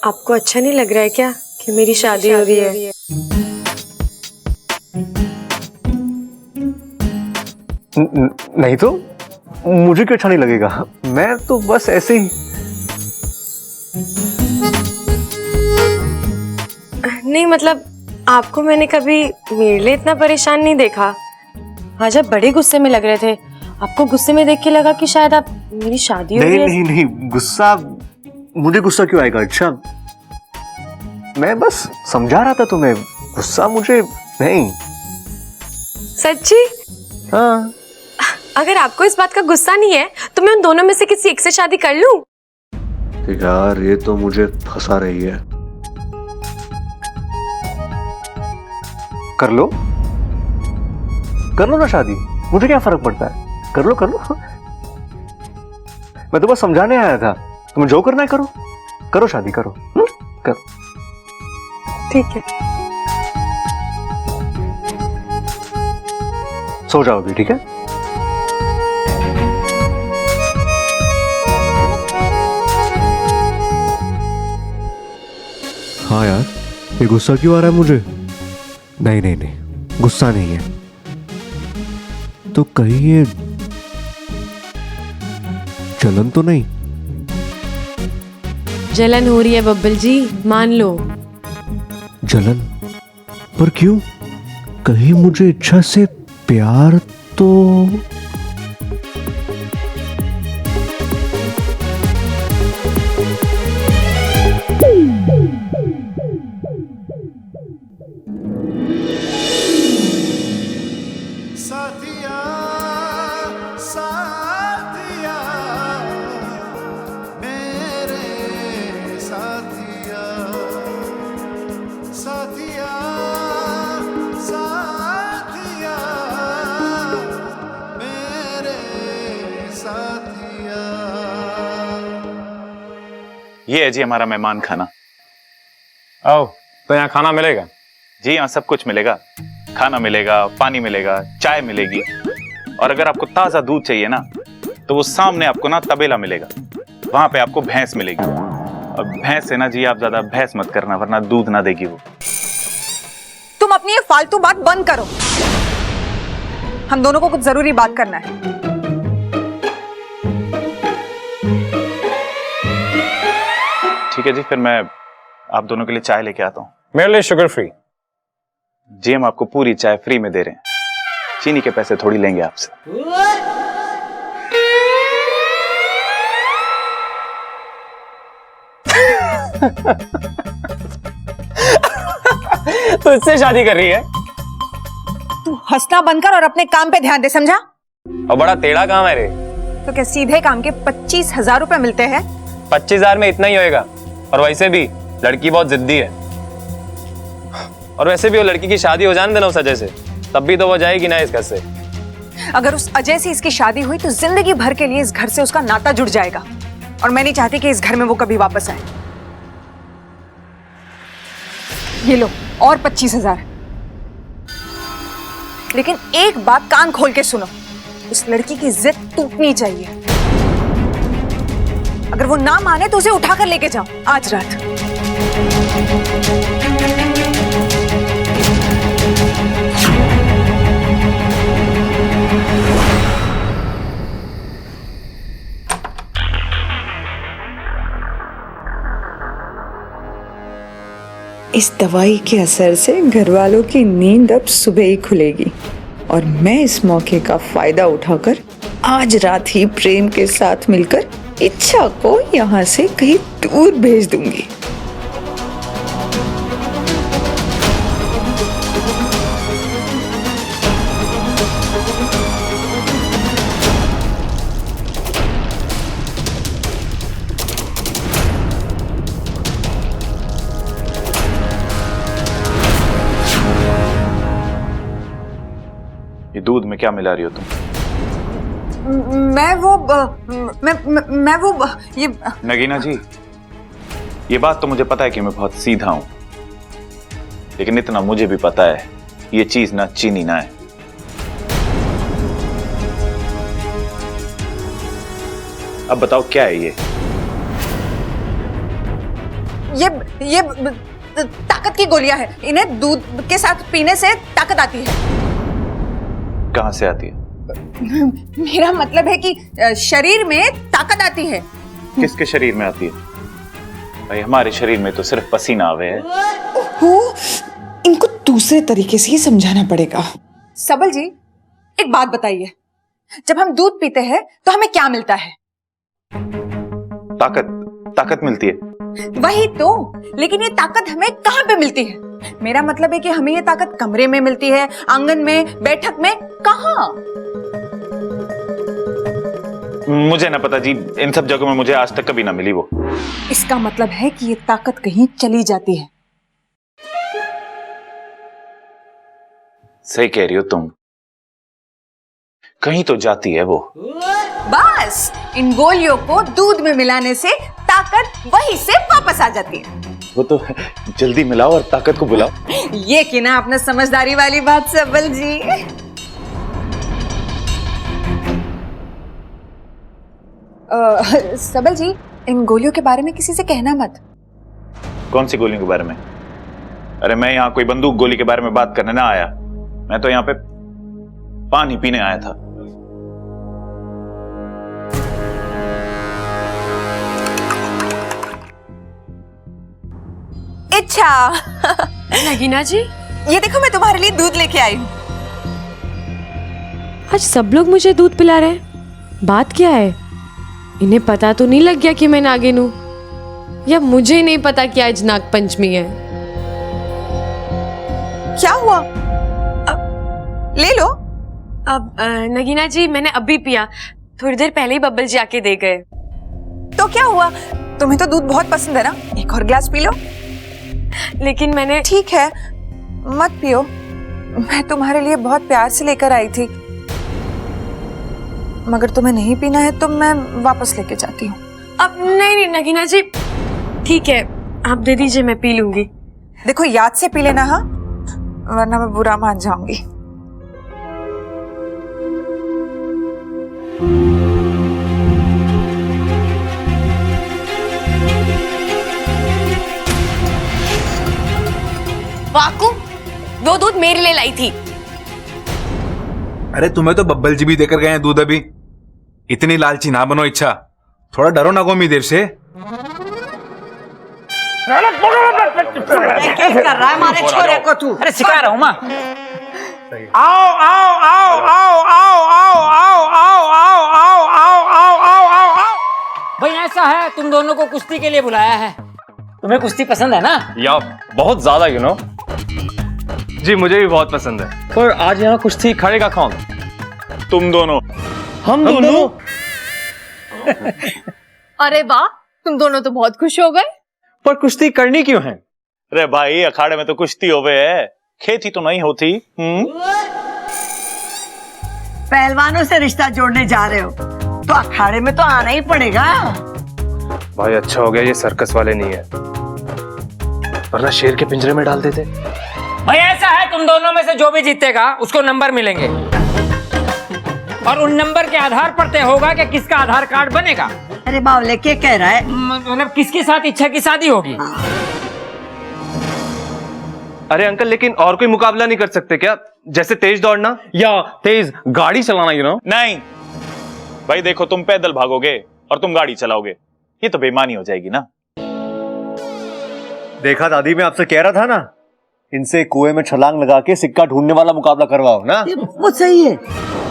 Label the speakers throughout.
Speaker 1: आपको अच्छा नहीं लग रहा है क्या कि मेरी शादी हो रही है?
Speaker 2: नहीं तो मुझे क्यों अच्छा नहीं लगेगा? मैं तो बस ऐसे ही।
Speaker 1: नहीं मतलब आपको मैंने कभी मेरे लिए इतना परेशान नहीं देखा। आज आप बड़े गुस्से में लग रहे थे। आपको गुस्से में देख के लगा कि शायद आप मेरी शादी हो रही है।
Speaker 2: नहीं नहीं नहीं, गुस्सा मुझे गुस्सा क्यों आएगा? अच्छा मैं बस समझा रहा था तुम्हें, गुस्सा मुझे नहीं।
Speaker 1: सच्ची?
Speaker 2: हाँ।
Speaker 1: अगर आपको इस बात का गुस्सा नहीं है तो मैं उन दोनों में से किसी एक से शादी कर लूं?
Speaker 2: यार ये तो मुझे फंसा रही है। कर लो ना शादी, मुझे क्या फर्क पड़ता है? कर लो मैं तो बस समझाने आया था। तुम्हें जो करना है करो, करो शादी करो। करो।
Speaker 1: ठीक है।
Speaker 2: सो जाओ अभी, ठीक है? हाँ यार, ये गुस्सा क्यों आ रहा है मुझे? नहीं, गुस्सा नहीं है तो कहीं ये जलन तो नहीं?
Speaker 1: जलन हो रही है बब्बल जी, मान लो।
Speaker 2: जलन? पर क्यों? कहीं मुझे इच्छा से प्यार तो?
Speaker 3: साथिया साथिया मेरे साथिया साथिया साथिया मेरे साथिया।
Speaker 4: ये है जी हमारा मेहमान खाना।
Speaker 5: आओ, तो यहाँ खाना मिलेगा?
Speaker 4: जी यहाँ सब कुछ मिलेगा, खाना मिलेगा, पानी मिलेगा, चाय मिलेगी, और अगर आपको ताजा दूध चाहिए ना तो वो सामने आपको ना तबेला मिलेगा, वहां पे आपको भैंस मिलेगी। और भैंस है ना जी, आप ज्यादा भैंस मत करना वरना दूध ना देगी वो।
Speaker 6: तुम अपनी ये फालतू बात बंद करो, हम दोनों को कुछ जरूरी बात करना है।
Speaker 4: ठीक है जी, फिर मैं आप दोनों के लिए चाय लेके आता हूँ।
Speaker 5: मेरे लिए शुगर फ्री।
Speaker 4: जी हम आपको पूरी चाय फ्री में दे रहे हैं, चीनी के पैसे थोड़ी लेंगे आपसे।
Speaker 5: तो इससे शादी कर रही है?
Speaker 6: तू हंसना बंद कर और अपने काम पे ध्यान दे, समझा?
Speaker 5: और बड़ा टेढ़ा काम है रे।
Speaker 6: तो क्या सीधे काम के 25,000 रुपए मिलते हैं?
Speaker 5: 25,000 में इतना ही होएगा, और वैसे भी लड़की बहुत जिद्दी है। और वैसे भी वो लड़की की शादी हो जाने देना उस अजय से, तब भी तो वो जाएगी ना इस घर से।
Speaker 6: अगर उस अजय से इसकी शादी हुई तो जिंदगी भर के लिए इस घर से उसका नाता जुड़ जाएगा, और मैं नहीं चाहती कि इस घर में वो कभी वापस आए। ये लो और 25,000। लेकिन एक बात कान खोल के सुनो, उस लड़की की जिद टूटनी चाहिए। अगर वो ना माने तो उसे उठाकर लेके जाओ आज रात।
Speaker 7: इस दवाई के असर से घर वालों की नींद अब सुबह ही खुलेगी, और मैं इस मौके का फायदा उठाकर आज रात ही प्रेम के साथ मिलकर इच्छा को यहाँ से कहीं दूर भेज दूंगी।
Speaker 4: ये दूध में क्या मिला रही हो तुम?
Speaker 6: मैं वो ये
Speaker 4: नगीना जी, ये बात तो मुझे पता है कि मैं बहुत सीधा हूं, लेकिन इतना मुझे भी पता है ये चीज ना चीनी ना है। अब बताओ क्या है ये?
Speaker 6: ये ताकत की गोलियां हैं। इन्हें दूध के साथ पीने से ताकत आती है।
Speaker 4: कहाँ से आती है?
Speaker 6: मेरा मतलब है कि शरीर में ताकत आती है।
Speaker 4: किसके शरीर में आती है? भाई हमारे शरीर में तो सिर्फ पसीना आवे है।
Speaker 7: इनको दूसरे तरीके से ही समझाना पड़ेगा।
Speaker 6: सबल जी, एक बात बताइए, जब हम दूध पीते हैं तो हमें क्या मिलता है?
Speaker 4: ताकत मिलती है।
Speaker 6: वही तो, लेकिन ये ताकत हमें कहाँ पे मिलती है? मेरा मतलब है कि हमें ये ताकत कमरे में मिलती है, आंगन में, बैठक में, कहाँ?
Speaker 4: मुझे ना पता जी, इन सब जगहों में मुझे आज तक कभी ना मिली वो।
Speaker 6: इसका मतलब है कि ये ताकत कहीं चली जाती है।
Speaker 4: सही कह रही हो तुम, कहीं तो जाती है वो।
Speaker 6: बस इन गोलियों को दूध में मिलाने से ताकत वहीं से वापस आ जाती है।
Speaker 4: वो तो जल्दी मिलाओ और ताकत को बुलाओ।
Speaker 6: ये कि ना अपना समझदारी वाली बात सबल जी। सबल जी, इन गोलियों के बारे में किसी से कहना मत।
Speaker 4: कौन सी गोलियों के बारे में? अरे मैं यहाँ कोई बंदूक गोली के बारे में बात करने ना आया, मैं तो यहाँ पे पानी पीने आया था।
Speaker 6: अच्छा
Speaker 1: नगीना जी,
Speaker 6: ये देखो, मैं तुम्हारे लिए दूध लेके आई हूँ।
Speaker 1: आज सब लोग मुझे दूध पिला रहे हैं। बात क्या है? इन्हें पता तो नहीं लग गया कि मैं नागिन हूं? या मुझे नहीं पता कि आज नाग पंचमी है?
Speaker 6: क्या हुआ? ले लो।
Speaker 1: अब नगीना जी, मैंने अभी पिया, थोड़ी देर पहले ही बब्बल जी आके दे गए।
Speaker 6: तो क्या हुआ? तुम्हें तो दूध बहुत पसंद है ना, एक और गिलास पी लो।
Speaker 1: लेकिन मैंने...
Speaker 6: ठीक है, मत पियो, मैं तुम्हारे लिए बहुत प्यार से लेकर आई थी। मगर तुम्हें नहीं पीना है तो मैं वापस लेके जाती हूँ।
Speaker 1: अब नहीं नगीना जी, ठीक है, आप दे दीजिए, मैं पी लूंगी।
Speaker 6: देखो, याद से पी लेना, हाँ, वरना मैं बुरा मान जाऊंगी।
Speaker 1: वाकू, वो दूध मेरे लिए लाई थी।
Speaker 8: अरे तुम्हें तो बब्बल जी भी देकर गए हैं दूध अभी। इतनी लालची ना बनो, इच्छा थोड़ा डरो ना गोमी देव से।
Speaker 9: कर रहा है हमारे छोरे को तू? अरे सिखा रहा हूँ माँ।
Speaker 8: आओ आओ आओ आओ आओ आओ आओ आओ आओ आओ आओ आओ आओ आओ आओ।
Speaker 9: भाई ऐसा है, तुम दोनों को कुश्ती के लिए बुलाया है। तुम्हें कुश्ती पसंद है ना?
Speaker 5: या बहुत ज्यादा, यू नो। जी मुझे भी बहुत पसंद है, पर आज यहाँ कुश्ती खड़ेगा कौन?
Speaker 4: तुम दोनों।
Speaker 5: हम दोनों?
Speaker 1: अरे वाह, तुम दोनों तो बहुत खुश हो गए।
Speaker 5: पर कुश्ती करनी क्यों है?
Speaker 4: अरे भाई, अखाड़े में तो कुश्ती होवे है, खेती तो नहीं होती।
Speaker 9: पहलवानों से रिश्ता जोड़ने जा रहे हो तो अखाड़े में तो आना ही पड़ेगा।
Speaker 5: भाई अच्छा हो गया ये सर्कस वाले नहीं है, वरना शेर के पिंजरे में डाल देते।
Speaker 9: भाई ऐसा है, तुम दोनों में से जो भी जीतेगा उसको नंबर मिलेंगे, और उन नंबर के आधार पर तय होगा कि किसका आधार कार्ड बनेगा।
Speaker 10: अरे बावले क्या कह रहा है?
Speaker 9: मतलब किसके साथ इच्छा की शादी होगी।
Speaker 5: अरे अंकल, लेकिन और कोई मुकाबला नहीं कर सकते क्या? जैसे तेज दौड़ना या तेज गाड़ी चलाना, यू नो?
Speaker 4: नहीं भाई, देखो, तुम पैदल भागोगे और तुम गाड़ी चलाओगे, ये तो बेईमानी हो जाएगी ना।
Speaker 2: देखा दादी, मैं आपसे कह रहा था ना, इनसे कुएं में छलांग लगा के सिक्का ढूंढने वाला मुकाबला करवाओ ना।
Speaker 10: वो सही है।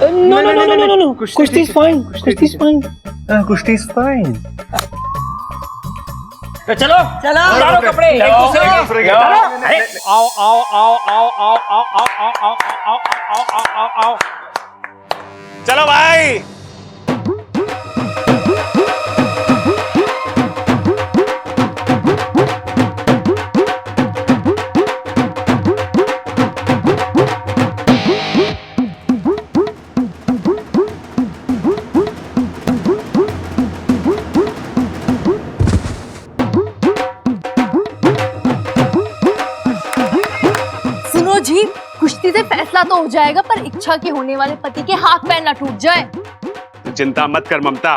Speaker 5: No no no no no no, कुश्ती इज फाइन, कुश्ती इज फाइन,
Speaker 2: कुश्ती इज फाइन।
Speaker 9: तो चलो चलो, उतारो कपड़े एक दूसरे के। अरे आओ आओ आओ आओ आओ आओ आओ आओ आओ आओ आओ आओ आओ आओ।
Speaker 4: चलो भाई।
Speaker 11: जी, कुश्ती से फैसला तो हो जाएगा, पर इच्छा के होने वाले पति के हाथ पैर ना टूट जाए।
Speaker 12: तो चिंता मत कर ममता,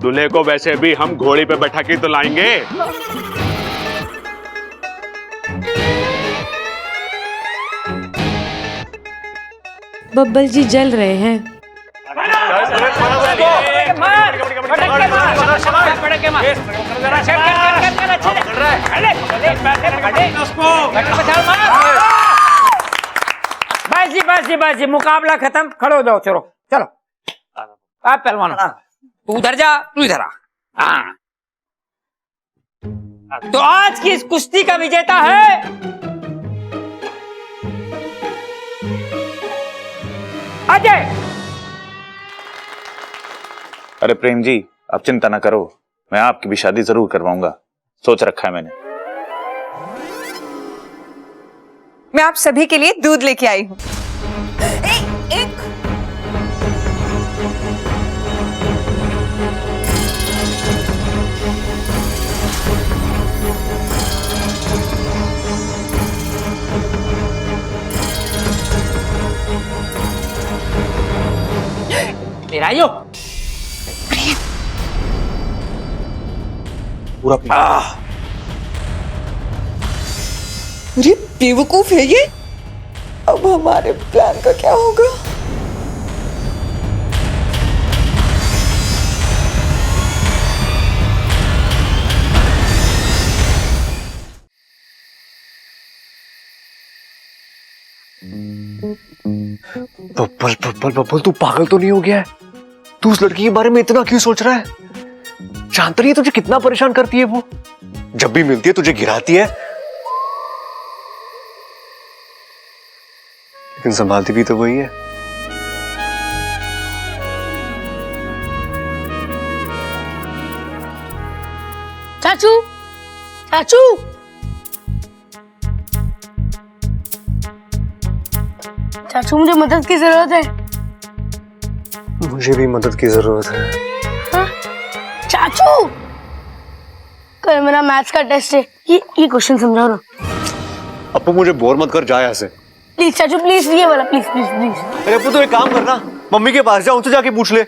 Speaker 12: दूल्हे को वैसे भी हम घोड़ी पे बैठा के तो लाएंगे।
Speaker 1: बब्बल जी जल रहे हैं।
Speaker 9: बस जी मुकाबला खत्म। खड़े हो जाओ, चलो चलो। आप पहलवान तू उधर जा, तू इधर आ। हाँ। तो आज की इस कुश्ती का विजेता है अजय।
Speaker 4: अरे प्रेम जी, आप चिंता ना करो, मैं आपकी भी शादी जरूर करवाऊंगा, सोच रखा है मैंने।
Speaker 6: मैं आप सभी के लिए दूध लेके आई हूँ। एक
Speaker 9: मेरा यो
Speaker 2: पूरा
Speaker 7: अरे बेवकूफ है ये। अब हमारे प्लान का क्या होगा?
Speaker 2: बब्बल बब्बल बब्बल, तू पागल तो नहीं हो गया है? तू उस लड़की के बारे में इतना क्यों सोच रहा है? जानता नहीं है तुझे कितना परेशान करती है वो? जब भी मिलती है तुझे गिराती है, लेकिन संभालती भी तो वही है।
Speaker 11: चाचू चाचू चाचू, मुझे मदद की जरूरत है।
Speaker 2: मुझे भी मदद की जरूरत है।
Speaker 11: हाँ? चाचू, कल मेरा मैथ्स का टेस्ट है, ये क्वेश्चन समझाओ ना।
Speaker 2: अपू मुझे बोर मत कर, जा यहाँ से।
Speaker 11: प्लीज चाचू, प्लीज, ये वाला प्लीज प्लीज प्लीज।
Speaker 2: अरे अपू तो एक काम करना, मम्मी के पास जा, उनसे जाके पूछ ले।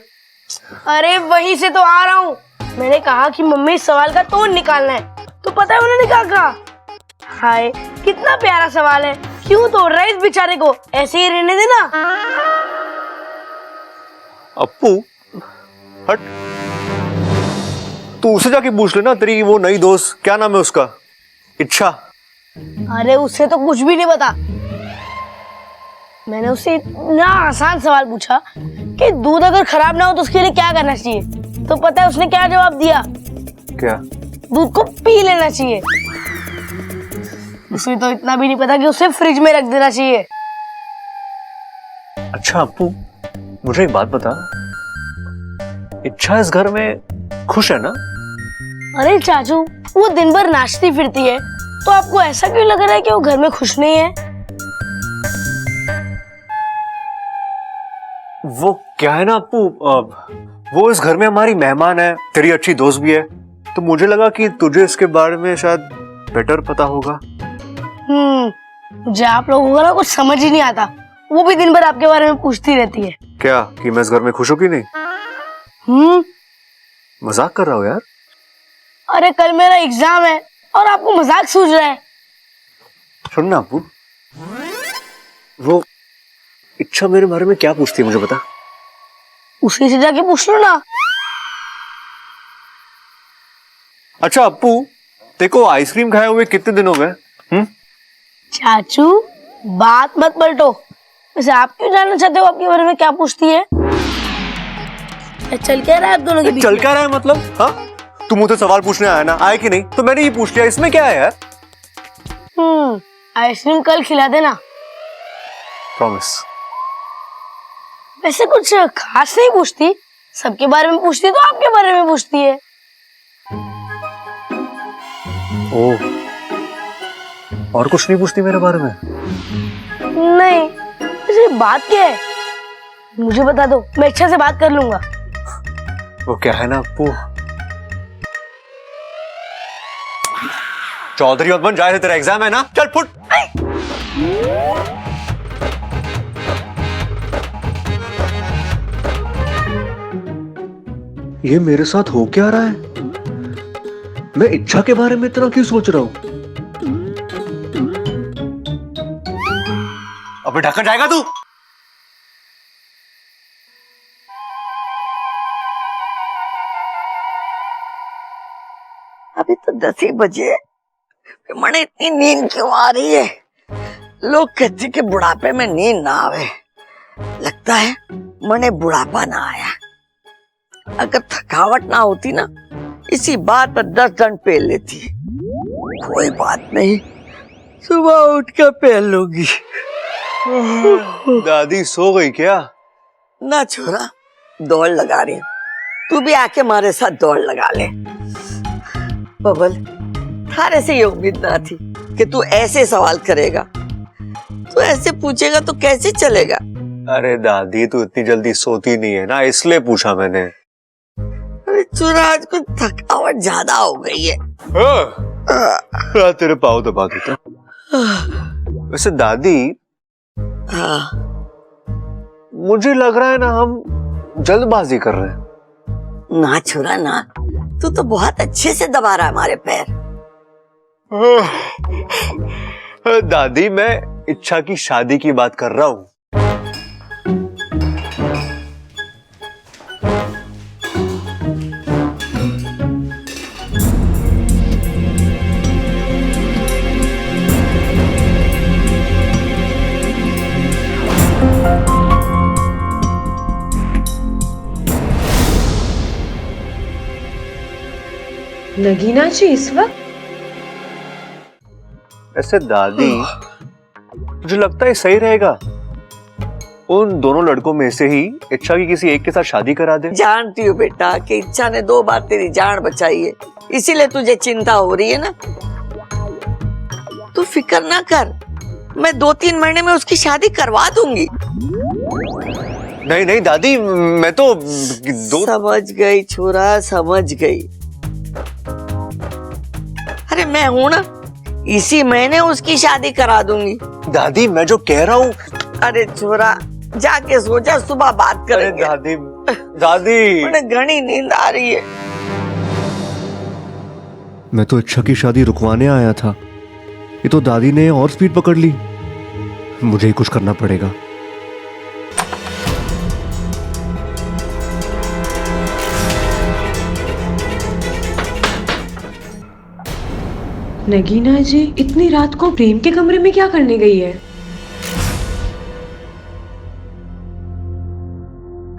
Speaker 11: अरे वहीं से तो आ रहा हूँ। मैंने कहा कि मम्मी इस सवाल का तोड़ निकालना है, तो पता है उन्होंने क्या कहा? हाय, कितना प्यारा सवाल है, क्यों तोड़ रहा है इस बेचारे को, ऐसे ही रहने देना।
Speaker 2: अपू हट, तू उसे जाके पूछ लेना, तेरी वो नई दोस्त, क्या नाम है उसका? इच्छा।
Speaker 11: अरे उससे तो कुछ भी नहीं पता। मैंने उससे इतना आसान सवाल पूछा कि दूध अगर खराब ना हो तो उसके लिए क्या करना चाहिए, तो पता है उसने क्या जवाब दिया?
Speaker 2: क्या?
Speaker 11: दूध को पी लेना चाहिए। उसे तो इतना भी नहीं पता कि उसे फ्रिज में रख देना चाहिए।
Speaker 2: अच्छा अपू, मुझे एक बात बता, इच्छा इस घर में खुश है ना?
Speaker 11: अरे चाचू, वो दिन भर नाचती फिरती है, तो आपको ऐसा क्यों लग रहा है कि वो घर में खुश नहीं है?
Speaker 2: वो क्या है ना अपू, वो इस घर में हमारी मेहमान है, तेरी अच्छी दोस्त भी है, तो मुझे लगा कि तुझे इसके बारे में शायद बेटर पता होगा।
Speaker 11: मुझे आप लोगों का ना कुछ समझ ही नहीं आता। वो भी दिन भर आपके बारे में पूछती रहती है।
Speaker 2: क्या कि मैं इस घर में खुश हूं कि नहीं? मजाक कर रहा हूँ यार।
Speaker 11: अरे कल मेरा एग्जाम है और आपको मजाक सूझ रहा है।
Speaker 2: सुन ना अपू, वो इच्छा मेरे बारे में क्या पूछती है मुझे बता।
Speaker 11: उसी से जाके पूछ लो ना।
Speaker 2: अच्छा अपू, देखो आइसक्रीम खाए हुए कितने दिन हो गए?
Speaker 11: चाचू, बात मत पलटो। वैसे आप क्यों जानना चाहते हो आपके बारे में क्या पूछती है? चल क्या रहा है आप दोनों के बीच?
Speaker 2: चल क्या रहा है मतलब? हाँ, तुम मुझे सवाल पूछने आया ना, आए कि नहीं? तो मैंने ये पूछ लिया, इसमें क्या है यार?
Speaker 11: आइसक्रीम कल खिला देना।
Speaker 2: प्रॉमिस।
Speaker 11: वैसे कुछ खास नहीं पूछती, सबके बारे में पूछती तो आपके बारे में पूछती है।
Speaker 2: ओह, और कुछ नहीं पूछती मेरे बारे में?
Speaker 11: नहीं, वैसे बात क्या है मुझे बता दो, मैं इच्छा से बात कर लूंगा।
Speaker 2: वो क्या है ना अपू, चौधरी मत बन, जाए तेरा एग्जाम है ना, चल फुट। ये मेरे साथ हो क्या रहा है? मैं इच्छा के बारे में इतना क्यों सोच रहा हूं? अबे ढक्कन जाएगा तू?
Speaker 10: अभी तो 10 ही बजे, मने इतनी नींद क्यों आ रही है? लोग कहते कि बुढ़ापे में नींद ना आवे, लगता है मने बुढ़ापा ना आया। अगर थकावट ना होती ना, इसी बात पर 10 दंड पेल लेती। कोई बात नहीं, सुबह उठ कर पेल लूंगी।
Speaker 2: दादी सो गई क्या?
Speaker 10: ना छोरा, दौड़ लगा रही हूँ। तू भी आके हमारे साथ दौड़ लगा ले। बबल, थारे से ये उम्मीद ना थी कि तू ऐसे सवाल करेगा। तू ऐसे पूछेगा तो कैसे चलेगा?
Speaker 2: अरे दादी, तू इतनी जल्दी सोती नहीं है ना, इसलिए पूछा मैंने।
Speaker 10: अरे छोरा, आज कुछ थकावट ज्यादा हो गई है।
Speaker 2: तेरे पाँव दबा देता। वैसे दादी,
Speaker 10: हाँ,
Speaker 2: मुझे लग रहा है ना हम जल्दबाजी कर रहे हैं।
Speaker 10: ना छोरा ना, तू तो बहुत अच्छे से दबा रहा है हमारे पैर।
Speaker 2: दादी, मैं इच्छा की शादी की बात कर रहा हूँ।
Speaker 1: नगीना जी इस वक्त?
Speaker 2: ऐसे दादी, मुझे लगता है सही रहेगा उन दोनों लड़कों में से ही इच्छा की किसी एक के साथ शादी करा दे।
Speaker 10: जानती हूँ बेटा कि इच्छा ने 2 बार तेरी जान बचाई है, इसीलिए तुझे चिंता हो रही है ना। तू फिक्र ना कर, मैं 2-3 महीने में उसकी शादी करवा दूंगी।
Speaker 2: नहीं नहीं दादी, मैं तो
Speaker 10: समझ गई छोरा, समझ गई। अरे मैं हूं ना, इसी महीने उसकी शादी करा दूंगी।
Speaker 2: दादी, मैं जो कह रहा हूँ।
Speaker 10: अरे छोरा, जाके सो जा, सुबह बात करेंगे।
Speaker 2: दादी, दादी,
Speaker 10: मुझे घनी नींद आ रही है।
Speaker 2: मैं तो इच्छा की शादी रुकवाने आया था, ये तो दादी ने और स्पीड पकड़ ली। मुझे ही कुछ करना पड़ेगा।
Speaker 1: नगीना जी इतनी रात को प्रेम के कमरे में क्या करने गई है?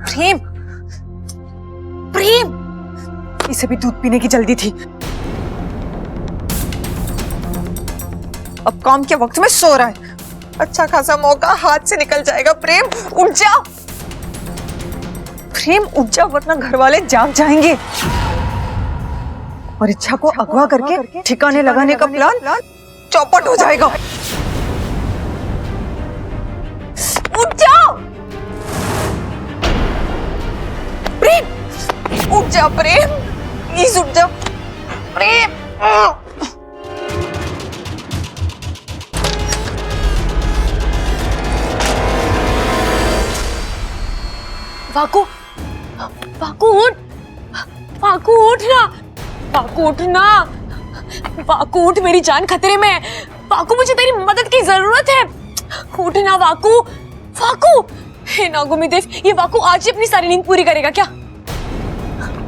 Speaker 6: प्रेम, प्रेम, इसे भी दूध पीने की जल्दी थी। अब काम के वक्त में सो रहा है, अच्छा खासा मौका हाथ से निकल जाएगा। प्रेम उठ जा, प्रेम उठ जा, वरना घर वाले जाग जाएंगे और इच्छा को अगवा करके ठिकाने लगाने का प्लान चौपट हो जाएगा। उठ जाओ प्रेम, उठ जा प्रेम, प्लीज उठ जा प्रेम।
Speaker 1: वाकू, वाकू उठ, वाकू उठ ना, वाकू उठ ना, वाकू उठ, मेरी जान खतरे में है। वाकू, मुझे तेरी मदद की जरूरत है, उठ ना वाकू। वाकू, हे नागुमी देव, ये वाकू आज ही अपनी सारी नींद पूरी करेगा क्या?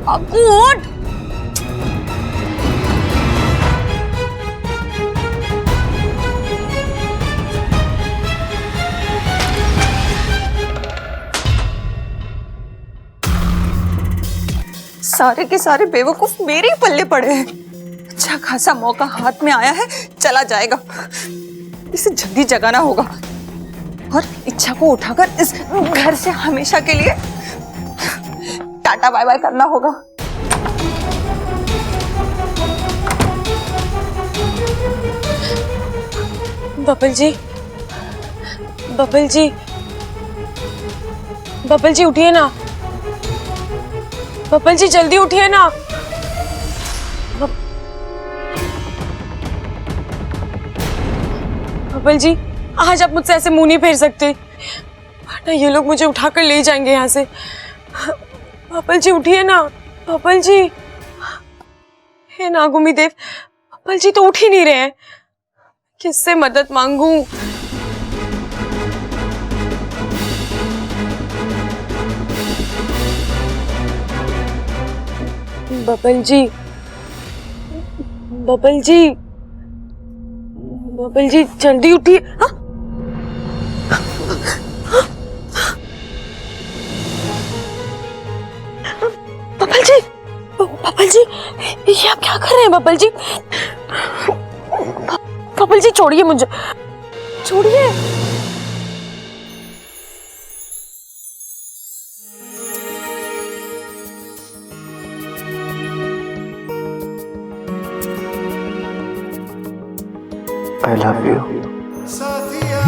Speaker 1: वाकू उठ।
Speaker 6: सारे के सारे बेवकूफ मेरे ही पल्ले पड़े हैं। अच्छा खासा मौका हाथ में आया है, चला जाएगा। इसे जल्दी जगाना होगा और इच्छा को उठाकर इस घर से हमेशा के लिए टाटा बाय बाय करना होगा।
Speaker 1: बबल जी, बबल जी, बबल जी उठिए ना, बबल जी जल्दी उठिए ना। बबल जी, आज आप मुझसे ऐसे मुंह नहीं फेर सकते, वरना ये लोग मुझे उठाकर ले जाएंगे यहाँ से। बबल जी उठिए ना, बबल जी। हे नागुमी देव, बबल जी तो उठ ही नहीं रहे हैं, किससे मदद मांगूं? बबल जी, बबल जी जल्दी उठिए। हाँ? बबल जी ये आप क्या कर रहे हैं बबल जी? बबल जी छोड़िए मुझे, छोड़िए।
Speaker 2: I love you.
Speaker 3: साथिया